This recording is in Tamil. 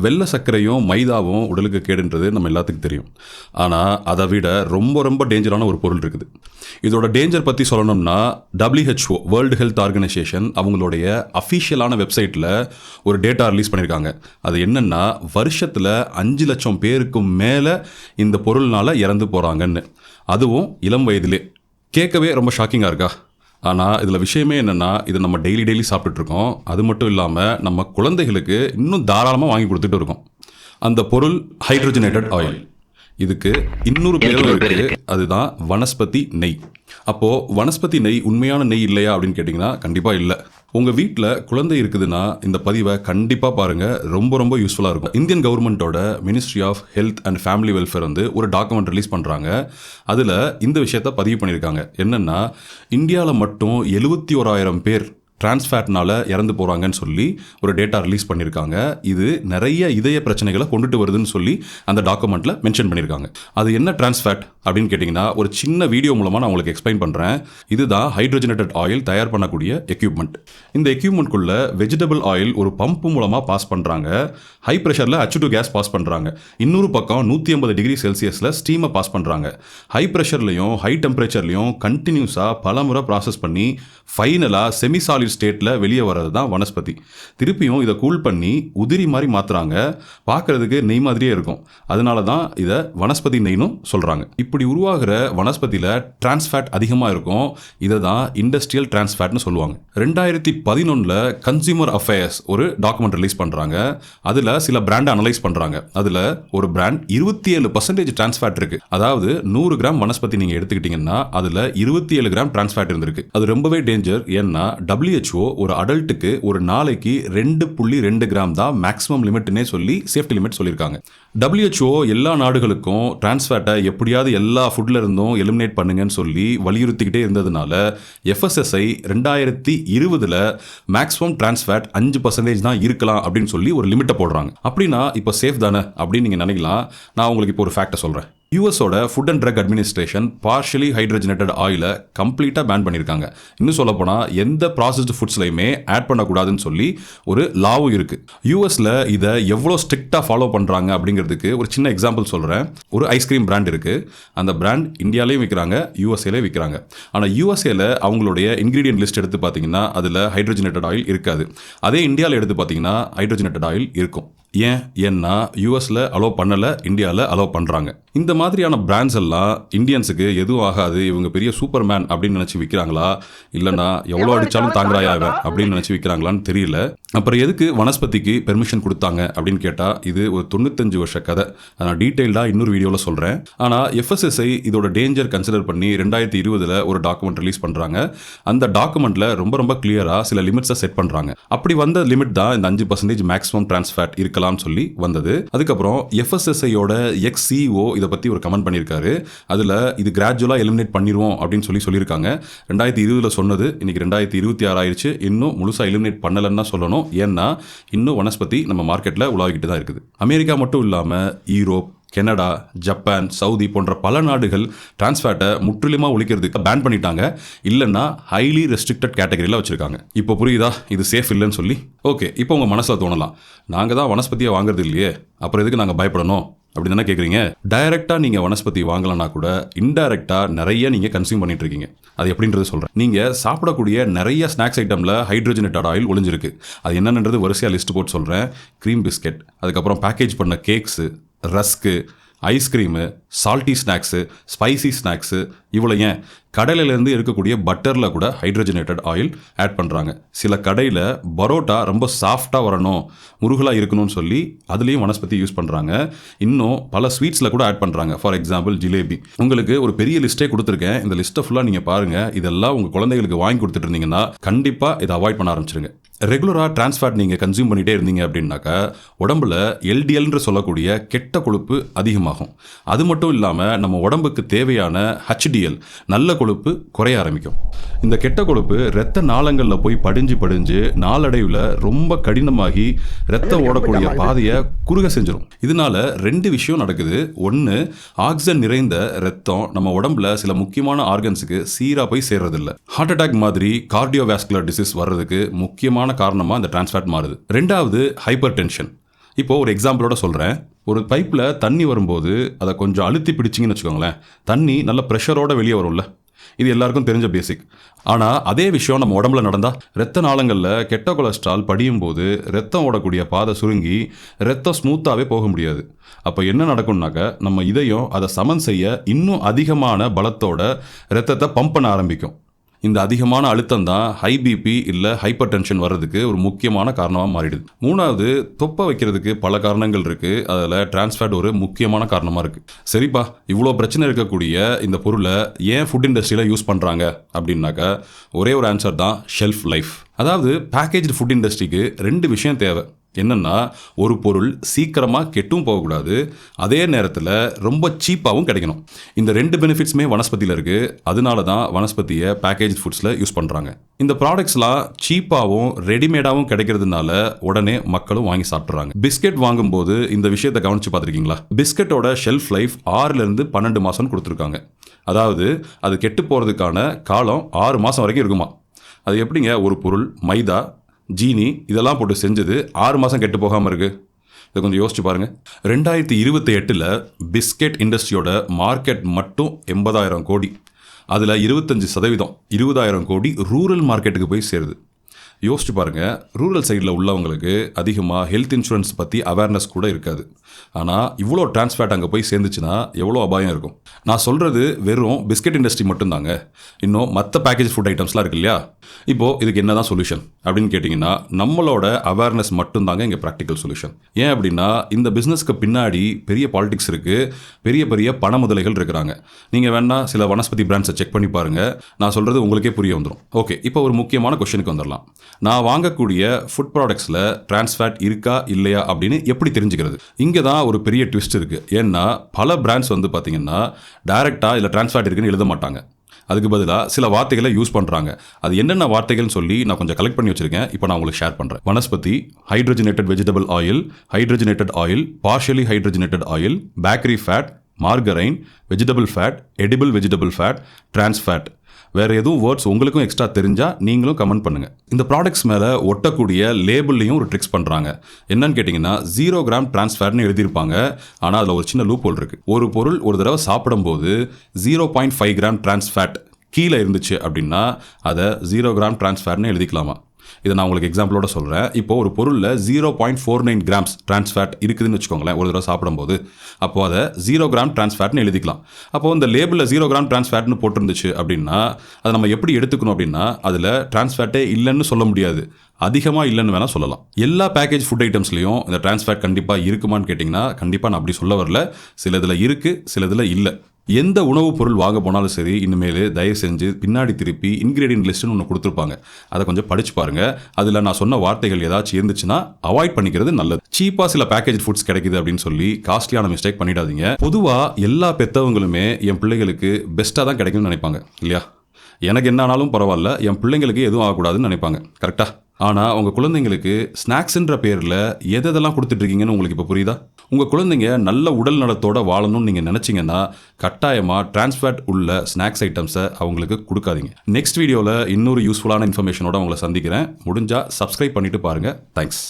வெள்ளை சர்க்கரையும் மைதாவும் உடலுக்கு கேடுன்றது நம்ம எல்லாத்துக்கும் தெரியும். ஆனால் அதை விட ரொம்ப ரொம்ப டேஞ்சரான ஒரு பொருள் இருக்குது. இதோட டேஞ்சர் பற்றி சொல்லணும்னா WHO வேர்ல்டு ஹெல்த் ஆர்கனைசேஷன் அவங்களுடைய அஃபிஷியலான வெப்சைட்டில் ஒரு டேட்டா ரிலீஸ் பண்ணியிருக்காங்க. அது என்னென்னா வருஷத்தில் 5 லட்சம் பேருக்கு மேலே இந்த பொருள்னால் இறந்து போகிறாங்கன்னு, அதுவும் இளம் வயதிலே. கேட்கவே ரொம்ப ஷாக்கிங்காக இருக்கா? ஆனால் இதில் விஷயமே என்னென்னா, இதை நம்ம டெய்லி சாப்பிட்டுட்ருக்கோம். அது மட்டும் இல்லாமல் நம்ம குழந்தைகளுக்கு இன்னும் தாராளமாக வாங்கி கொடுத்துட்டு இருக்கோம். அந்த பொருள் ஹைட்ரோஜனேட்டட் ஆயில். இதுக்கு இன்னொரு பேரும் இருக்குது, அதுதான் வனஸ்பதி நெய். அப்போது வனஸ்பதி நெய் உண்மையான நெய் இல்லையா அப்படின்னு கேட்டிங்கன்னா கண்டிப்பாக இல்லை. உங்கள் வீட்டில் குழந்தை இருக்குதுன்னா இந்த பதிவை கண்டிப்பாக பாருங்கள், ரொம்ப ரொம்ப யூஸ்ஃபுல்லாக இருக்கும். இந்தியன் கவர்மெண்ட்டோட ministry of health and family welfare ஒரு டாக்குமெண்ட் ரிலீஸ் பண்ணுறாங்க. அதில் இந்த விஷயத்தை பதிவு பண்ணியிருக்காங்க. என்னென்னா, இந்தியாவில் மட்டும் 71,000 பேர் டிரான்ஸ்ஃபேட்னால் இறந்து போகிறாங்கன்னு சொல்லி ஒரு டேட்டா ரிலீஸ் பண்ணியிருக்காங்க. இது நிறைய இதய பிரச்சனைகளை கொண்டுட்டு வருதுன்னு சொல்லி அந்த டாக்குமெண்ட்டில் மென்ஷன் பண்ணியிருக்காங்க. அது என்ன டிரான்ஸ்ஃபேட் அப்படின்னு கேட்டிங்கன்னா, ஒரு சின்ன வீடியோ மூலமாக நான் உங்களுக்கு எக்ஸ்பிளைன் பண்ணுறேன். இதுதான் ஹைட்ரோஜனேட்டட் ஆயில் தயார் பண்ணக்கூடிய எக்யூப்மெண்ட். இந்த எக்யூப்மெண்ட்குள்ளே வெஜிடபிள் ஆயில் ஒரு பம்ப் மூலமாக பாஸ் பண்ணுறாங்க. ஹை ப்ரெஷரில் H2 கேஸ் பாஸ் பண்ணுறாங்க. இன்னொரு பக்கம் 150 டிகிரி செல்சியஸில் ஸ்டீமை பாஸ் பண்ணுறாங்க. ஹை ப்ரெஷர்லையும் ஹை டெம்பரேச்சர்லையும் கண்டினியூஸாக பலமுறை ப்ராசஸ் பண்ணி ஃபைனலாக செமிசாலிட் ஸ்டேட்டில் வெளியே வர்றது தான் வனஸ்பதி. திருப்பியும் இதை கூல் பண்ணி உதிரி மாதிரி மாற்றுறாங்க. பார்க்குறதுக்கு நெய் மாதிரியே இருக்கும். அதனால தான் இதை வனஸ்பதி நெய்னும் சொல்கிறாங்க. இப்படி உருவாகிற வனஸ்பதியில் டிரான்ஸ்ஃபேட் அதிகமாக இருக்கும். இதை தான் இண்டஸ்ட்ரியல் டிரான்ஸ்ஃபேட்னு சொல்லுவாங்க. 2011 கன்சியூமர் அஃபேர்ஸ் ஒரு டாக்குமெண்ட் ரிலீஸ் பண்ணுறாங்க. அதில் சில பிராண்டை அனலைஸ் பண்ணுறாங்க. அதில் ஒரு பிராண்ட் 27% டிரான்ஸ்ஃபேட் இருக்குது. அதாவது 100 கிராம் வனஸ்பதி நீங்கள் எடுத்துக்கிட்டிங்கன்னா அதில் 27 கிராம் டிரான்ஸ்ஃபேட் இருந்திருக்கு. அது ரொம்பவே டேஞ்சர். ஏன்னா WHO ஒரு அடல்ட்டுக்கு ஒரு நாளைக்கு 2.2 கிராம் தான் மேக்ஸிமம் லிமிட்னே சொல்லி சேஃப்டி லிமிட் சொல்லியிருக்காங்க. WHO எல்லா நாடுகளுக்கும் டிரான்ஸ்ஃபேட்டை எப்படியாவது எல்லா ஃபுட்ல இருந்தும் எலிமினேட் பண்ணுங்கன்னு சொல்லி வலியுறுத்திக்கிட்டே இருந்ததுனால FSSAI 2020 மேக்ஸிமம் டிரான்ஸ்ஃபேட் 5% தான் இருக்கலாம் அப்படின்னு சொல்லி ஒரு லிமிட்டை போடுறாங்க. அப்படின்னா இப்போ சேஃப் தானே அப்படின்னு நீங்கள் நினைக்கலாம். நான் உங்களுக்கு இப்போ ஒரு ஃபேக்டை சொல்கிறேன். யூஎஸோட food and drug administration partially hydrogenated ஆயிலை கம்ப்ளீட்டாக பேன் பண்ணியிருக்காங்க. இன்னும் சொல்லப்போனால் எந்த ப்ராசஸ்டு ஃபுட்ஸ்லையுமே ஆட் பண்ணக்கூடாதுன்னு சொல்லி ஒரு லாவும் இருக்குது. யூஎஸில் இதை எவ்வளோ ஸ்ட்ரிக்டாக ஃபாலோ பண்ணுறாங்க அப்படிங்கிறதுக்கு ஒரு சின்ன எக்ஸாம்பிள் சொல்கிறேன். ஒரு ஐஸ்கிரீம் பிராண்ட் இருக்குது. அந்த பிராண்ட் இந்தியாவிலையும் விற்கிறாங்க, யூஎஸ்ஏலையும் விற்கிறாங்க. ஆனால் யூஎஸ்ஏல அவங்களுடைய இன்க்ரீடியன்ட் லிஸ்ட் எடுத்து பார்த்தீங்கன்னா அதில் ஹைட்ரோஜனேட்டட் ஆயில் இருக்காது. அதே இந்தியாவில் எடுத்து பார்த்தீங்கன்னா ஹைட்ரோஜனேட்டட் ஆயில் இருக்கும். ஏன்னா யூஎஸில் அலோவ் பண்ணலை, இந்தியாவில் அலோவ் பண்ணுறாங்க. இந்த மாதிரியான பிராண்ட்ஸ் எல்லாம் இந்தியன்ஸுக்கு எதுவும் ஆகாது, இவங்க பெரிய சூப்பர் மேன் அப்படின்னு நினச்சி விற்கிறாங்களா, இல்லைனா எவ்வளோ அடித்தாலும் தாங்குறாயா அப்படின்னு நினச்சி விற்கிறாங்களான்னு தெரியல. அப்புறம் எதுக்கு வனஸ்பதிக்கு பெர்மிஷன் கொடுத்தாங்க அப்படின்னு கேட்டால் இது ஒரு 95 வருஷ கதை. நான் டீட்டெயில்டாக இன்னொரு வீடியோவில் சொல்கிறேன். ஆனால் FSSAI இதோட டேஞ்சர் கன்சிடர் பண்ணி 2020 ஒரு டாக்குமெண்ட் ரிலீஸ் பண்ணுறாங்க. அந்த டாக்குமெண்ட்டில் ரொம்ப ரொம்ப கிளியராக சில லிமிட்ஸை செட் பண்ணுறாங்க. அப்படி வந்த லிமிட் தான் இந்த 5% மேக்ஸிமம் டிரான்ஸ்ஃபேட் இருக்கலாம் சொல்லி வந்தது. அதுக்கப்புறம் FSSAIயோட ex-CEO இதை பற்றி ஒரு கமெண்ட் பண்ணியிருக்காரு. அதில் இது கிராஜுவலாக எலிமினேட் பண்ணிடுவோம் அப்படின்னு சொல்லியிருக்காங்க. 2020 சொன்னது இன்னைக்கு 2026 ஆயிடுச்சு. இன்னும் முழுசாக எலிமினேட் பண்ணலைன்னு தான் சொல்லணும். ஏன்னா இன்னும் வனஸ்பதி நம்ம மார்க்கெட்டில் உலாவிக்கிட்டு தான் இருக்குது. அமெரிக்கா மட்டும் இல்லாமல் யூரோப், கனடா, ஜப்பான், சவுதி போன்ற பல நாடுகள் டிரான்ஸ்ஃபேட்டை முற்றிலுமாக ஒழிக்கிறதுக்கு பேன் பண்ணிட்டாங்க. இல்லைன்னா ஹைலி ரெஸ்ட்ரிக்டட் கேட்டகரியில் வச்சுருக்காங்க. இப்போ புரியுதா இது சேஃப் இல்லைன்னு சொல்லி? ஓகே, இப்போ உங்கள் மனசில் தோணலாம், நாங்கள் தான் வனஸ்பதியை வாங்குறது இல்லையே, அப்புறம் எதுக்கு நாங்கள் பயப்படணும் அப்படி தானே கேட்குறீங்க. டைரெக்டாக நீங்கள் வனஸ்பதி வாங்கலன்னா கூட இன்டைரக்டாக நிறைய நீங்கள் கன்சியூம் பண்ணிட்டு இருக்கீங்க. அது எப்படின்றது சொல்கிறேன். நீங்கள் சாப்பிடக்கூடிய நிறைய ஸ்நாக்ஸ் ஐட்டமில் ஹைட்ரோஜனேட்டட் ஆயில் ஒளிஞ்சிருக்கு. அது என்னன்றது வரிசையாக லிஸ்ட் போட்டு சொல்கிறேன். க்ரீம் பிஸ்கெட், அதுக்கப்புறம் பேக்கேஜ் பண்ண cakes, rusk, ice cream, salty snacks, spicy snacks, இவ்வளோ ஏன் கடையிலேருந்து இருக்கக்கூடிய பட்டரில் கூட ஹைட்ரோஜனேட்டட் ஆயில் ஆட் பண்ணுறாங்க. சில கடையில் பரோட்டா ரொம்ப சாஃப்டாக வரணும், முருகலாக இருக்கணும்னு சொல்லி அதுலேயும் வனஸ்பதி யூஸ் பண்ணுறாங்க. இன்னும் பல ஸ்வீட்ஸில் கூட ஆட் பண்ணுறாங்க. For example jalebi. உங்களுக்கு ஒரு பெரிய லிஸ்ட்டே கொடுத்துருக்கேன். இந்த லிஸ்ட்டை ஃபுல்லாக நீங்கள் பாருங்கள். இதெல்லாம் உங்கள் குழந்தைகளுக்கு வாங்கி கொடுத்துட்டு இருந்தீங்கன்னா கண்டிப்பாக இதை அவாய்ட் பண்ண ஆரம்பிச்சிருங்க. ரெகுலராக டிரான்ஸ்ஃபேட் நீங்கள் கன்சியூம் பண்ணிகிட்டே இருந்தீங்க அப்படின்னாக்கா உடம்புல LDLன்ற சொல்லக்கூடிய கெட்ட கொழுப்பு அதிகமாகும். அது மட்டும் இல்லாமல் நம்ம உடம்புக்கு தேவையான HDL நல்ல கொழுப்பு குறைய ஆரம்பிக்கும். இந்த கெட்ட கொழுப்பு இரத்த நாளங்களில் போய் படிஞ்சு நாளடைவில் ரொம்ப கடினமாகி ரத்தம் ஓடக்கூடிய பாதையை குறுக செஞ்சிடும். இதனால 2 விஷயம் நடக்குது. ஒன்று, ஆக்சிஜன் நிறைந்த ரத்தம் நம்ம உடம்புல சில முக்கியமான ஆர்கன்ஸுக்கு சீராக போய் சேர்றதில்ல. ஹார்ட் அட்டாக் மாதிரி கார்டியோவாஸ்குலர் டிசீஸ் வர்றதுக்கு முக்கியமான காரணமாக இந்த டிரான்ஸ்ஃபேட் மாறுது. 2வது, ஹைப்பர் டென்ஷன். இப்போது ஒரு எக்ஸாம்பிளோட சொல்கிறேன். ஒரு பைப்பில் தண்ணி வரும்போது அதை கொஞ்சம் அழுத்தி பிடிச்சிங்கன்னு வச்சுக்கோங்களேன், தண்ணி நல்ல ப்ரெஷரோடு வெளியே வரும்ல. இது எல்லாருக்கும் தெரிஞ்ச பேசிக். ஆனால் அதே விஷயம் நம்ம உடம்புல நடந்தால், இரத்த நாளங்களில் கெட்ட கொலஸ்ட்ரால் படியும் போது ரத்தம் ஓடக்கூடிய பாதை சுருங்கி ரத்தம் ஸ்மூத்தாகவே போக முடியாது. அப்போ என்ன நடக்கும்னாக்க, நம்ம இதயம் அதை சமன் செய்ய இன்னும் அதிகமான பலத்தோட ரத்தத்தை பம்ப் பண்ண ஆரம்பிக்கும். இந்த அதிகமான அழுத்தம் தான் ஹை பிபி இல்லை ஹைப்பர் டென்ஷன் வர்றதுக்கு ஒரு முக்கியமான காரணமாக மாறிடுது. மூணாவது, தொப்பை வைக்கிறதுக்கு பல காரணங்கள் இருக்குது. அதில் டிரான்ஸ்ஃபேட் ஒரு முக்கியமான காரணமாக இருக்குது. சரிப்பா, இவ்வளோ பிரச்சனை இருக்கக்கூடிய இந்த பொருளை ஏன் ஃபுட் இண்டஸ்ட்ரியில் யூஸ் பண்ணுறாங்க அப்படின்னாக்கா, ஒரே ஒரு ஆன்சர் தான், ஷெல்ஃப் லைஃப். அதாவது பேக்கேஜ்டு ஃபுட் இண்டஸ்ட்ரிக்கு 2 விஷயம் தேவை. என்னென்னா, ஒரு பொருள் சீக்கிரமாக கெட்டும் போகக்கூடாது, அதே நேரத்தில் ரொம்ப சீப்பாகவும் கிடைக்கணும். இந்த 2 பெனிஃபிட்ஸுமே வனஸ்பதியில் இருக்குது. அதனால தான் வனஸ்பதியை பேக்கேஜ் ஃபுட்ஸில் யூஸ் பண்ணுறாங்க. இந்த ப்ராடக்ட்ஸ்லாம் சீப்பாகவும் ரெடிமேடாகவும் கிடைக்கிறதுனால உடனே மக்களும் வாங்கி சாப்பிட்றாங்க. பிஸ்கெட் வாங்கும்போது இந்த விஷயத்தை கவனித்து பார்த்துருக்கீங்களா? பிஸ்கெட்டோட ஷெல்ஃப் லைஃப் 6லேருந்து 12 மாதம்னு கொடுத்துருக்காங்க. அதாவது அது கெட்டு போகிறதுக்கான காலம் 6 மாதம் வரைக்கும் இருக்குமா. அது எப்படிங்க ஒரு பொருள் மைதா, ஜீனி இதெல்லாம் போட்டு செஞ்சது 6 மாதம் கெட்டு போகாமல் இருக்குது? இதை கொஞ்சம் யோசிச்சு பாருங்கள். 2028 பிஸ்கெட் இண்டஸ்ட்ரியோட மார்க்கெட் மட்டும் 80,000 கோடி. அதில் 25% 20,000 கோடி ரூரல் மார்க்கெட்டுக்கு போய் சேருது. யோசிச்சு பாருங்கள், ரூரல் சைடில் உள்ளவங்களுக்கு அதிகமாக ஹெல்த் இன்சூரன்ஸ் பற்றி அவேர்னஸ் கூட இருக்காது. ஆனால் இவ்வளோ டிரான்ஸ்ஃபேட் அங்கே போய் சேர்ந்துச்சுன்னா எவ்வளோ அபாயம் இருக்கும். நான் சொல்கிறது வெறும் பிஸ்கெட் இண்டஸ்ட்ரி மட்டும்தாங்க. இன்னும் மற்ற பேக்கேஜ் ஃபுட் ஐட்டம்ஸ்லாம் இருக்கு இல்லையா? இப்போது இதுக்கு என்ன தான் சொல்யூஷன் அப்படின்னு கேட்டிங்கன்னா, நம்மளோட அவேர்னஸ் மட்டும்தாங்க இங்கே ப்ராக்டிக்கல் சொல்யூஷன். ஏன் அப்படின்னா, இந்த பிஸ்னஸ்க்கு பின்னாடி பெரிய பாலிடிக்ஸ் இருக்குது, பெரிய பெரிய பண முதலைகள் இருக்கிறாங்க. நீங்கள் வேணால் சில வனஸ்பதி பிராண்ட்ஸை செக் பண்ணி பாருங்கள், நான் சொல்கிறது உங்களுக்கே புரிய வந்துடும். ஓகே, இப்போ ஒரு முக்கியமான கொஸ்டினுக்கு வந்துடலாம். நான் வாங்கக்கூடிய ஃபுட் ப்ராடக்ட்ஸில் டிரான்ஸ்ஃபேட் இருக்கா இல்லையா அப்படின்னு எப்படி தெரிஞ்சுக்கிறது? இங்கே தான் ஒரு பெரிய ட்விஸ்ட் இருக்குது. ஏன்னா பல பிராண்ட்ஸ் வந்து பார்த்தீங்கன்னா டைரெக்டாக இல்லை டிரான்ஸ்ஃபேட் இருக்குன்னு எழுத மாட்டாங்க. அதுக்கு பதிலாக சில வார்த்தைகளை யூஸ் பண்ணுறாங்க. அது என்னென்ன வார்த்தைகள்னு சொல்லி நான் கொஞ்சம் கலெக்ட் பண்ணி வச்சுருக்கேன். இப்போ நான் உங்களுக்கு ஷேர் பண்ணுறேன். Vanaspati, hydrogenated vegetable oil, hydrogenated oil, partially hydrogenated oil, bakery fat, margarine, vegetable fat, edible vegetable fat, trans fat. வேறு எதுவும் வேர்ட்ஸ் உங்களுக்கும் எக்ஸ்ட்ரா தெரிஞ்சால் நீங்களும் கமெண்ட் பண்ணுங்கள். இந்த ப்ராடக்ட்ஸ் மேலே ஒட்டக்கூடிய லேபிள்லையும் ஒரு ட்ரிக்ஸ் பண்ணுறாங்க. என்னன்னு கேட்டிங்கன்னா, 0 கிராம் டிரான்ஸ்ஃபேட்னு எழுதியிருப்பாங்க. ஆனால் அதில் ஒரு சின்ன லூப் ஹோல் இருக்குது. ஒரு பொருள் ஒரு தடவை சாப்பிடும்போது 0.5 கிராம் டிரான்ஸ்ஃபேட் கீழே இருந்துச்சு அப்படின்னா அதை 0 கிராம் டிரான்ஸ்ஃபேட்னு எழுதிக்கலாமா? இதை நான் உங்களுக்கு எக்ஸாம்பிளோட சொல்கிறேன். இப்போ ஒரு பொருளில் 0.49 கிராம்ஸ் டிரான்ஸ்ஃபேட் இருக்குதுன்னு வச்சுக்கோங்களேன், ஒரு தடவை சாப்பிடும்போது. அப்போது அதை 0 கிராம் டிரான்ஸ்ஃபேட்னு எழுதிக்கலாம். அப்போது இந்த லேபிளில் 0 கிராம் டிரான்ஸ்ஃபேட்னு போட்டிருந்துச்சு அப்படின்னா அதை நம்ம எப்படி எடுத்துக்கணும் அப்படின்னா, அதில் டிரான்ஸ்ஃபேட்டே இல்லைன்னு சொல்ல முடியாது, அதிகமாக இல்லைன்னு வேணால் சொல்லலாம். எல்லா பேக்கேஜ் ஃபுட் ஐட்டம்ஸ்லையும் இந்த டிரான்ஸ்ஃபேட் கண்டிப்பாக இருக்குமான்னு கேட்டிங்கன்னா, கண்டிப்பாக நான் அப்படி சொல்ல வரல. சில இதில் இருக்குது, சில இதில் இல்லை. எந்த உணவுப் பொருள் வாங்க போனாலும் சரி, இனிமேல் தயவு செஞ்சு பின்னாடி திருப்பி இன்க்ரீடியன்ட் லிஸ்ட்டுன்னு ஒன்று கொடுத்துருப்பாங்க. அதை கொஞ்சம் படித்து பாருங்கள். அதில் நான் சொன்ன வார்த்தைகள் ஏதாச்சும் இருந்துச்சுன்னா அவாய்ட் பண்ணிக்கிறது நல்லது. சீப்பாக சில பேக்கேஜ் ஃபுட்ஸ் கிடைக்குது அப்படின்னு சொல்லி காஸ்ட்லியான மிஸ்டேக் பண்ணிடாதீங்க. பொதுவாக எல்லா பெற்றவங்களுமே என் பிள்ளைகளுக்கு பெஸ்ட்டாக தான் கிடைக்கும்னு நினைப்பாங்க இல்லையா? எனக்கு என்ன ஆனாலும் பரவாயில்ல, என் பிள்ளைங்களுக்கு எதுவும் ஆகக்கூடாதுன்னு நினைப்பாங்க. கரெக்டாக? ஆனால் உங்கள் குழந்தைங்களுக்கு ஸ்நாக்ஸுன்ற பேரில் எதெல்லாம் கொடுத்துட்ருக்கீங்கன்னு உங்களுக்கு இப்போ புரியுதா? உங்கள் குழந்தைங்க நல்ல உடல் நலத்தோடு வாழணும்னு நீங்கள் நினச்சிங்கன்னா கட்டாயமாக டிரான்ஸ்ஃபேட் உள்ள ஸ்நாக்ஸ் ஐட்டம்ஸை அவங்களுக்கு கொடுக்காதீங்க. நெக்ஸ்ட் வீடியோவில் இன்னொரு யூஸ்ஃபுல்லான இன்ஃபர்மேஷனோட உங்களை சந்திக்கிறேன். முடிஞ்சால் சப்ஸ்கிரைப் பண்ணிவிட்டு பாருங்கள். தேங்க்ஸ்.